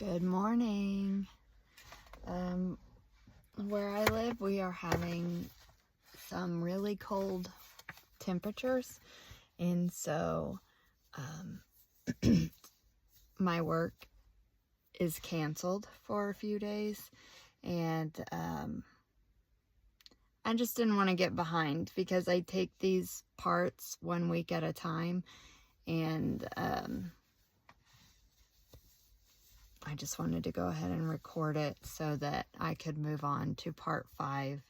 Good morning. Where I live, we are having some really cold temperatures, and so my work is canceled for a few days, and I just didn't want to get behind because I take these parts 1 week at a time, and I just wanted to go ahead and record it so that I could move on to part 5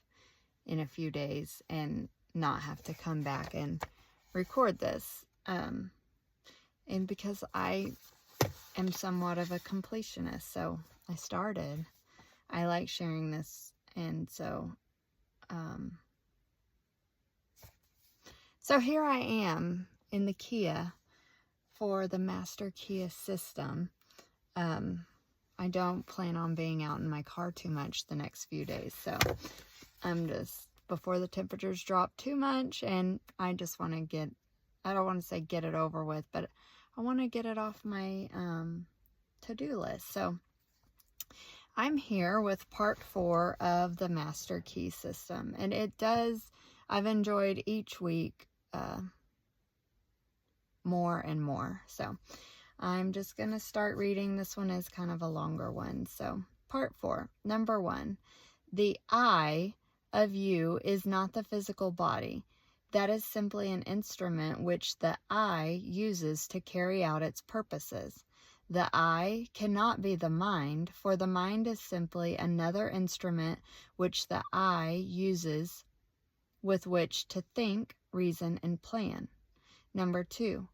in a few days and not have to come back and record this. And because I am somewhat of a completionist, so I like sharing this, and so here I am in the Kia for the Master Kia system. I don't plan on being out in my car too much the next few days, so I'm just, before the temperatures drop too much, and I just want to I don't want to say get it over with, but I want to get it off my to-do list. So I'm here with part 4 of the Master Key system, and I've enjoyed each week more and more. So I'm just going to start reading. This one is kind of a longer one. So part 4, number 1, the I of you is not the physical body. That is simply an instrument which the I uses to carry out its purposes. The I cannot be the mind, for the mind is simply another instrument which the I uses with which to think, reason, and plan. Number 2,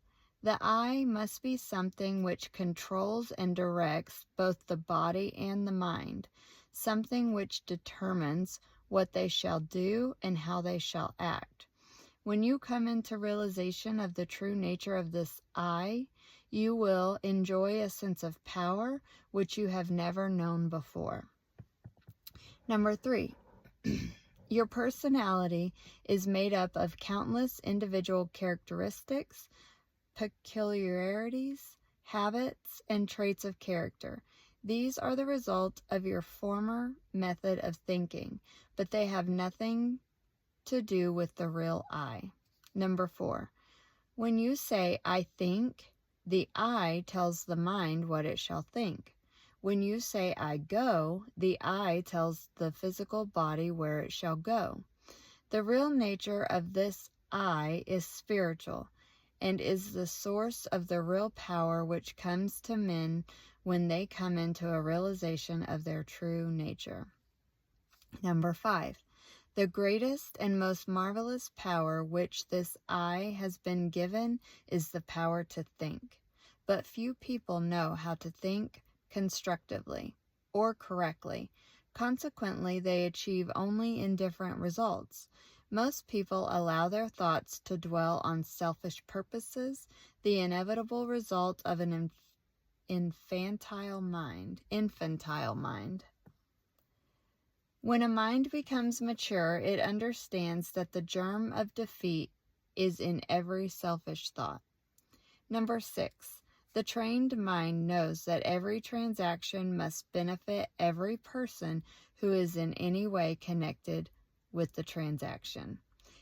the I must be something which controls and directs both the body and the mind, something which determines what they shall do and how they shall act. When you come into realization of the true nature of this I, you will enjoy a sense of power which you have never known before. Number 3, your personality is made up of countless individual characteristics, peculiarities, habits, and traits of character. These are the result of your former method of thinking, but they have nothing to do with the real I. Number 4, when you say I think, the I tells the mind what it shall think. When you say I go, the I tells the physical body where it shall go. The real nature of this I is spiritual, and is the source of the real power which comes to men when they come into a realization of their true nature. Number 5, the greatest and most marvelous power which this I has been given is the power to think. But few people know how to think constructively or correctly. Consequently, they achieve only indifferent results. Most people allow their thoughts to dwell on selfish purposes, the inevitable result of an infantile mind. When a mind becomes mature, it understands that the germ of defeat is in every selfish thought. Number 6, the trained mind knows that every transaction must benefit every person who is in any way connected with the transaction.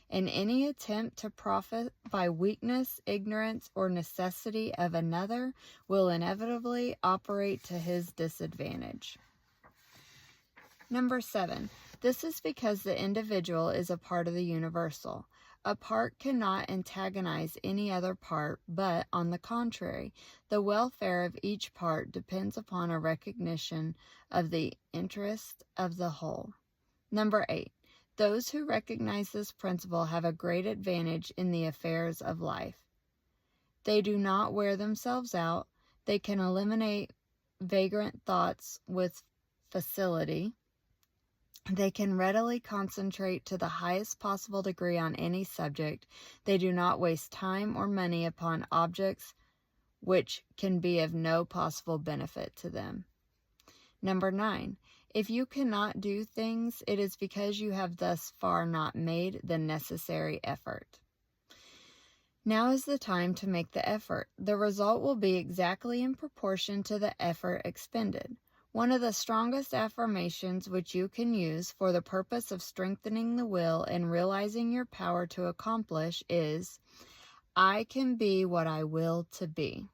And any attempt to profit by weakness, ignorance, or necessity of another will inevitably operate to his disadvantage. Number 7, this is because the individual is a part of the universal. A part cannot antagonize any other part, but, on the contrary, the welfare of each part depends upon a recognition of the interest of the whole. Number 8, those who recognize this principle have a great advantage in the affairs of life. They do not wear themselves out. They can eliminate vagrant thoughts with facility. They can readily concentrate to the highest possible degree on any subject. They do not waste time or money upon objects which can be of no possible benefit to them. Number 9, if you cannot do things, it is because you have thus far not made the necessary effort. Now is the time to make the effort. The result will be exactly in proportion to the effort expended. One of the strongest affirmations which you can use for the purpose of strengthening the will and realizing your power to accomplish is, I can be what I will to be.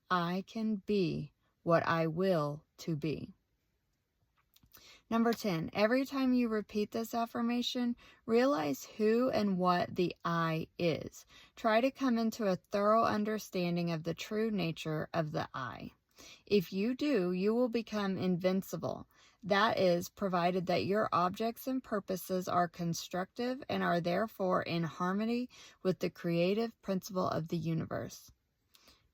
I can be what I will to be. Number 10, every time you repeat this affirmation, realize who and what the I is. Try to come into a thorough understanding of the true nature of the I. If you do, you will become invincible. That is, provided that your objects and purposes are constructive and are therefore in harmony with the creative principle of the universe.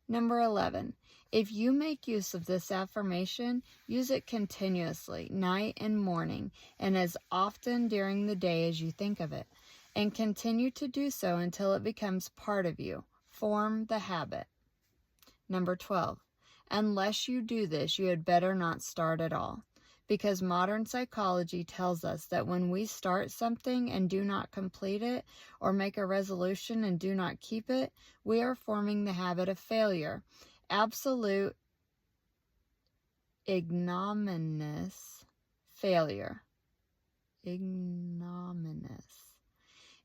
Number 11, if you make use of this affirmation, use it continuously, night and morning, and as often during the day as you think of it, and continue to do so until it becomes part of you. Form the habit. Number 12, unless you do this, you had better not start at all, because modern psychology tells us that when we start something and do not complete it, or make a resolution and do not keep it, we are forming the habit of failure. Absolute ignominious failure. Ignominious.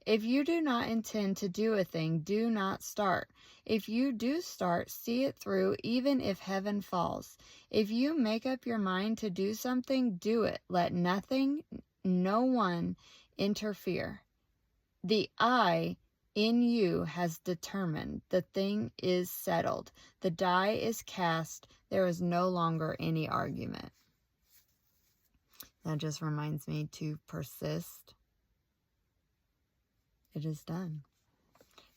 If you do not intend to do a thing, do not start. If you do start, see it through, even if heaven falls. If you make up your mind to do something, do it. Let nothing, no one interfere. The I in you has determined. The thing is settled. The die is cast. There is no longer any argument. That just reminds me to persist. It is done.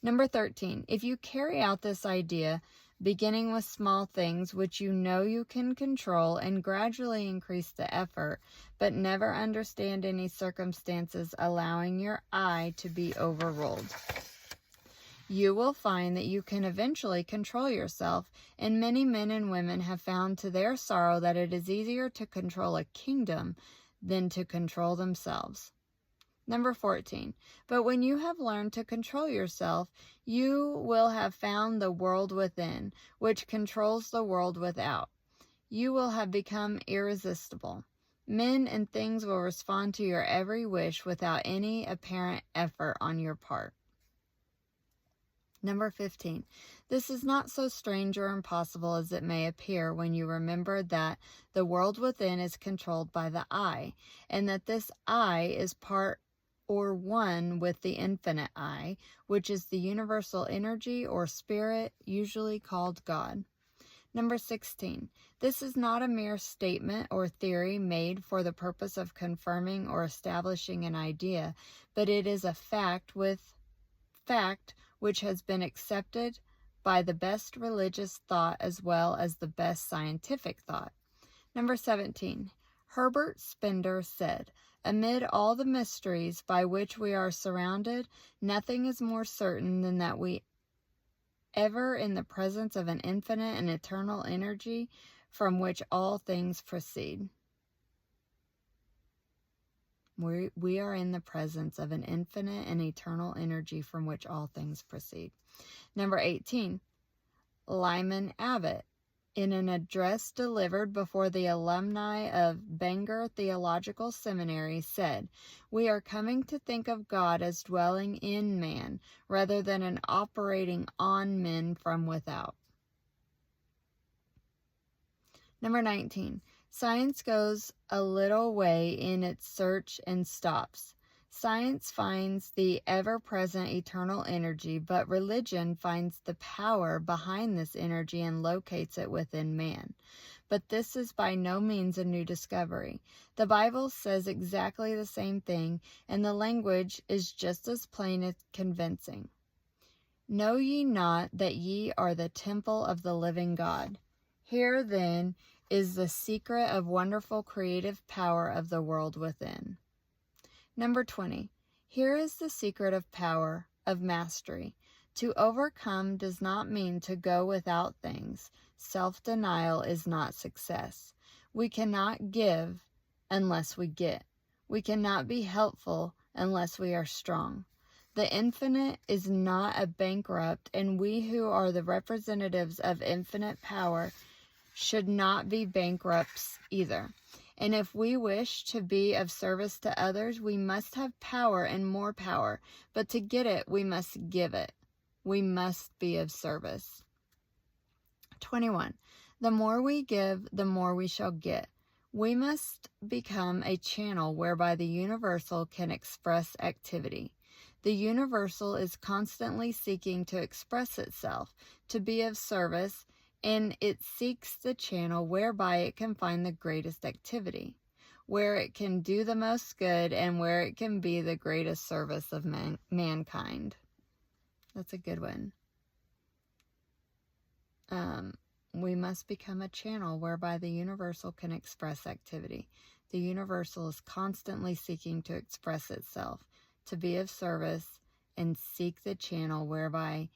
Number 13, if you carry out this idea, beginning with small things which you know you can control and gradually increase the effort, but never understand any circumstances allowing your I to be overruled, you will find that you can eventually control yourself, and many men and women have found to their sorrow that it is easier to control a kingdom than to control themselves. Number 14, but when you have learned to control yourself, you will have found the world within, which controls the world without. You will have become irresistible. Men and things will respond to your every wish without any apparent effort on your part. Number 15, this is not so strange or impossible as it may appear when you remember that the world within is controlled by the I, and that this I is part or one with the infinite I, which is the universal energy or spirit, usually called God. Number 16, this is not a mere statement or theory made for the purpose of confirming or establishing an idea, but it is a fact which has been accepted by the best religious thought as well as the best scientific thought. Number 17, Herbert Spencer said, amid all the mysteries by which we are surrounded, nothing is more certain than that we ever in the presence of an infinite and eternal energy from which all things proceed. We are in the presence of an infinite and eternal energy from which all things proceed. Number 18, Lyman Abbott, in an address delivered before the alumni of Bangor Theological Seminary, said, we are coming to think of God as dwelling in man rather than an operating on men from without. Number 19, science goes a little way in its search and stops. Science finds the ever-present eternal energy, but religion finds the power behind this energy and locates it within man. But this is by no means a new discovery. The Bible says exactly the same thing, and the language is just as plain and convincing. Know ye not that ye are the temple of the living God? Here, then, is the secret of wonderful creative power of the world within. Number 20, here is the secret of power, of mastery. To overcome does not mean to go without things. Self-denial is not success. We cannot give unless we get. We cannot be helpful unless we are strong. The infinite is not a bankrupt, and we who are the representatives of infinite power should not be bankrupts either. And if we wish to be of service to others, we must have power and more power. But to get it, we must give it. We must be of service. 21. The more we give, the more we shall get. We must become a channel whereby the universal can express activity. The universal is constantly seeking to express itself, to be of service, and it seeks the channel whereby it can find the greatest activity, where it can do the most good, and where it can be the greatest service of mankind. That's a good one. We must become a channel whereby the universal can express activity. The universal is constantly seeking to express itself, to be of service, and seek the channel whereby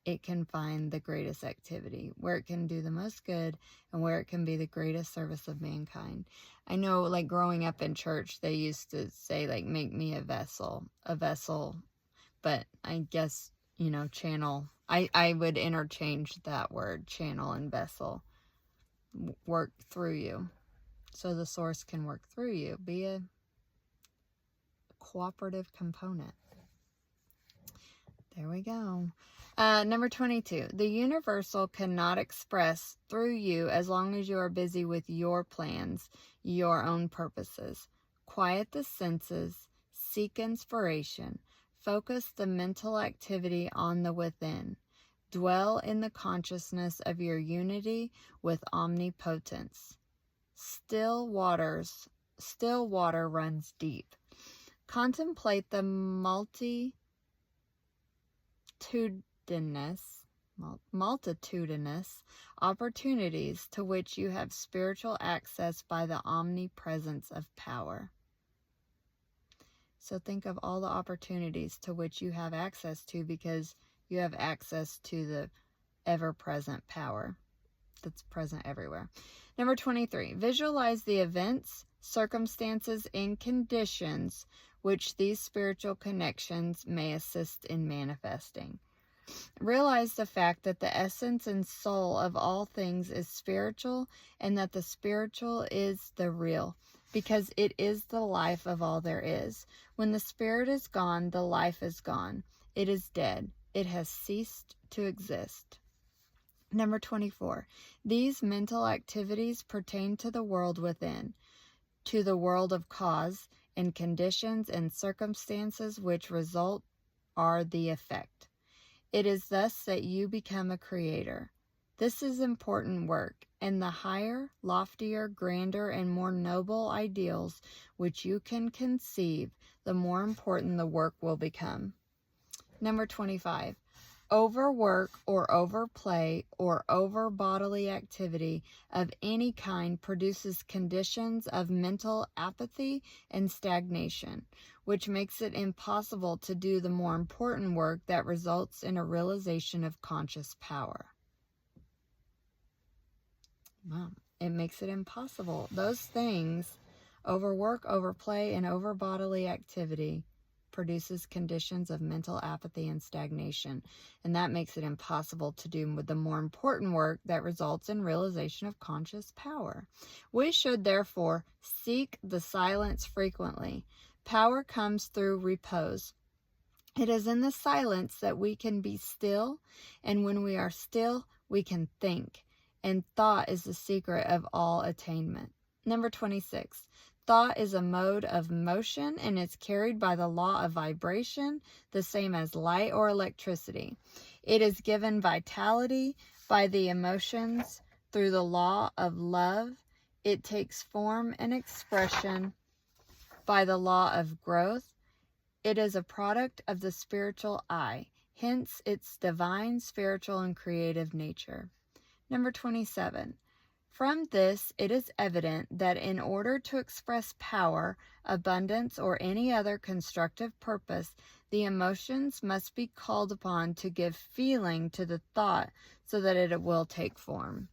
it can find the greatest activity, where it can do the most good, and where it can be the greatest service of mankind. I know, like, growing up in church, they used to say, like, make me a vessel, but I guess, channel, I would interchange that word, channel and vessel, work through you, so the source can work through you, be a cooperative component. There we go. Number 22. The universal cannot express through you as long as you are busy with your plans, your own purposes. Quiet the senses, seek inspiration, focus the mental activity on the within. Dwell in the consciousness of your unity with omnipotence. Still water runs deep. Contemplate the multitudinous opportunities to which you have spiritual access by the omnipresence of power. So think of all the opportunities to which you have access to, because you have access to the ever-present power that's present everywhere. Number 23, visualize the events, circumstances, and conditions which these spiritual connections may assist in manifesting. Realize the fact that the essence and soul of all things is spiritual, and that the spiritual is the real, because it is the life of all there is. When the spirit is gone, the life is gone. It is dead. It has ceased to exist. Number 24, these mental activities pertain to the world within, to the world of cause, and conditions and circumstances which result are the effect. It is thus that you become a creator. This is important work, and the higher, loftier, grander, and more noble ideals which you can conceive, the more important the work will become. Number 25. Overwork or overplay or over bodily activity of any kind produces conditions of mental apathy and stagnation, which makes it impossible to do the more important work that results in a realization of conscious power. Wow. It makes it impossible. Those things, overwork, overplay, and over bodily activity, produces conditions of mental apathy and stagnation, and that makes it impossible to do the more important work that results in realization of conscious power. We should therefore seek the silence frequently. Power comes through repose. It is in the silence that we can be still, and when we are still, we can think, and thought is the secret of all attainment. Number 26. Thought is a mode of motion and is carried by the law of vibration, the same as light or electricity. It is given vitality by the emotions through the law of love. It takes form and expression by the law of growth. It is a product of the spiritual eye, hence its divine, spiritual, and creative nature. Number 27. From this, it is evident that in order to express power, abundance, or any other constructive purpose, the emotions must be called upon to give feeling to the thought so that it will take form.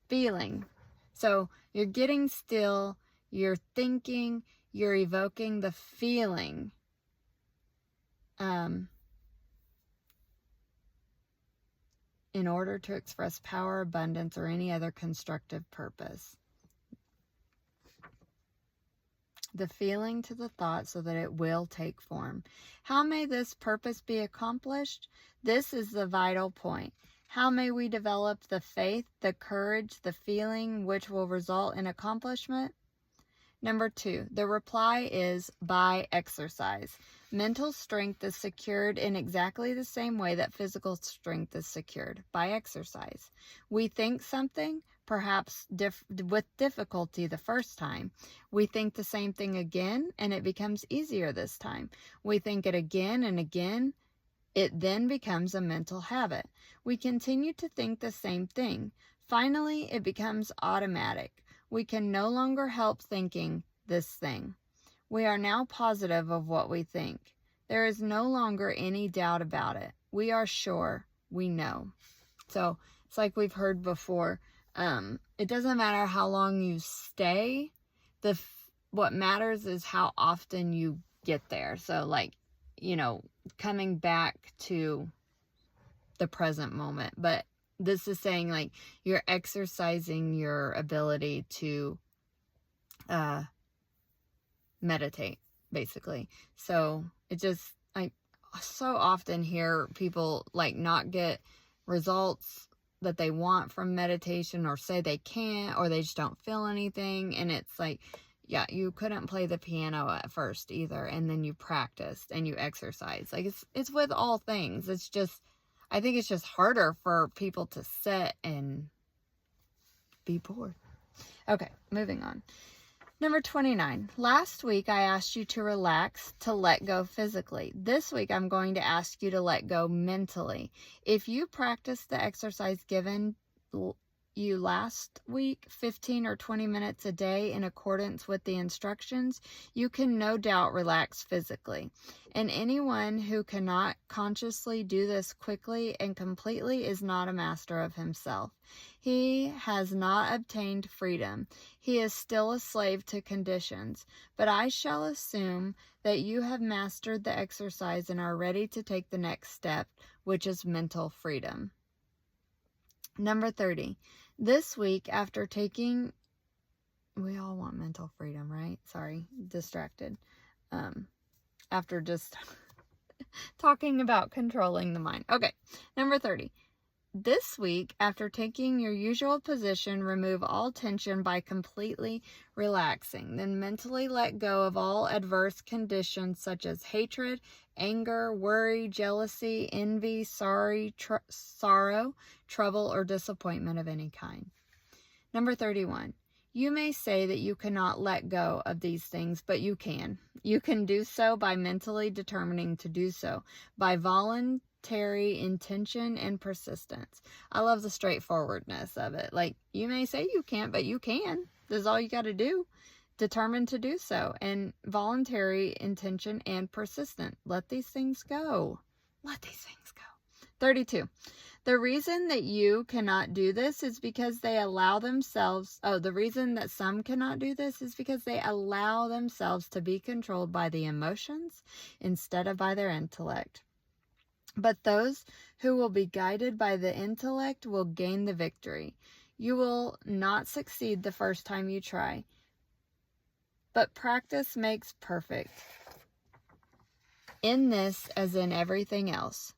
Feeling. So you're getting still, you're thinking, you're evoking the feeling in order to express power, abundance, or any other constructive purpose. The feeling to the thought so that it will take form. How may this purpose be accomplished? This is the vital point. How may we develop the faith, the courage, the feeling which will result in accomplishment? Number 2, the reply is by exercise. Mental strength is secured in exactly the same way that physical strength is secured, by exercise. We think something, perhaps with difficulty the first time. We think the same thing again, and it becomes easier this time. We think it again and again. It then becomes a mental habit. We continue to think the same thing. Finally, it becomes automatic. We can no longer help thinking this thing. We are now positive of what we think. There is no longer any doubt about it. We are sure. We know. So it's like we've heard before. It doesn't matter how long you stay. What matters is how often you get there. So like, coming back to the present moment. But this is saying like you're exercising your ability to meditate, basically. So it just, I so often hear people like not get results that they want from meditation, or say they can't, or they just don't feel anything. And it's like, yeah, you couldn't play the piano at first either, and then you practiced and you exercise. Like it's with all things. It's just, I think it's just harder for people to sit and be bored. Okay, moving on. Number 29. Last week I asked you to relax, to let go physically. This week I'm going to ask you to let go mentally. If you practice the exercise given you last week, 15 or 20 minutes a day in accordance with the instructions, you can no doubt relax physically. And anyone who cannot consciously do this quickly and completely is not a master of himself. He has not obtained freedom. He is still a slave to conditions. But I shall assume that you have mastered the exercise and are ready to take the next step, which is mental freedom. Number 30. This week, after taking, we all want mental freedom, right? Sorry, distracted. After just talking about controlling the mind. Okay, number 30. This week, after taking your usual position, remove all tension by completely relaxing. Then mentally let go of all adverse conditions such as hatred, anger, worry, jealousy, envy, sorrow, trouble, or disappointment of any kind. Number 31. You may say that you cannot let go of these things, but you can. You can do so by mentally determining to do so, by voluntary intention and persistence. I love the straightforwardness of it. Like, you may say you can't, but you can. This is all you got to do. Determined to do so. And voluntary intention and persistent. Let these things go. Let these things go. 32. The reason that you cannot do this is because they allow themselves, the reason that some cannot do this is because they allow themselves to be controlled by the emotions instead of by their intellect. But those who will be guided by the intellect will gain the victory. You will not succeed the first time you try, but practice makes perfect. In this, as in everything else.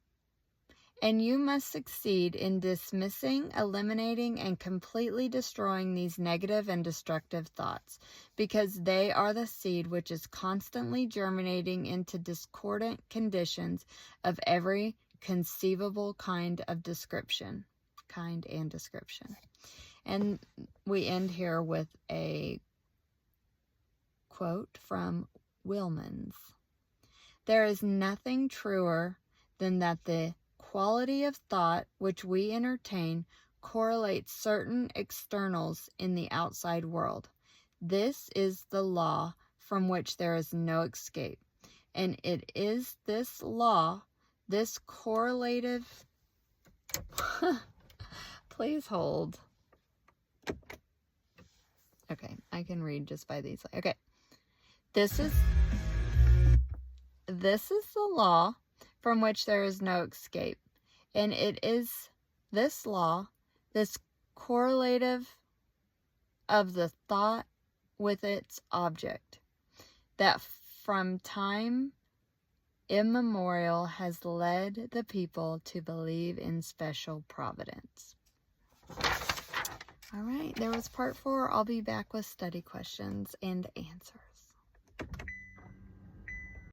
And you must succeed in dismissing, eliminating, and completely destroying these negative and destructive thoughts, because they are the seed which is constantly germinating into discordant conditions of every conceivable kind and description. And we end here with a quote from Wilmans. There is nothing truer than that the quality of thought which we entertain correlates certain externals in the outside world. This is the law from which there is no escape. And it is this law, this correlative... Please hold. Okay, I can read just by these. Okay. This is the law from which there is no escape. And it is this law, this correlative of the thought with its object, that from time immemorial has led the people to believe in special providence. All right, there was part 4. I'll be back with study questions and answers.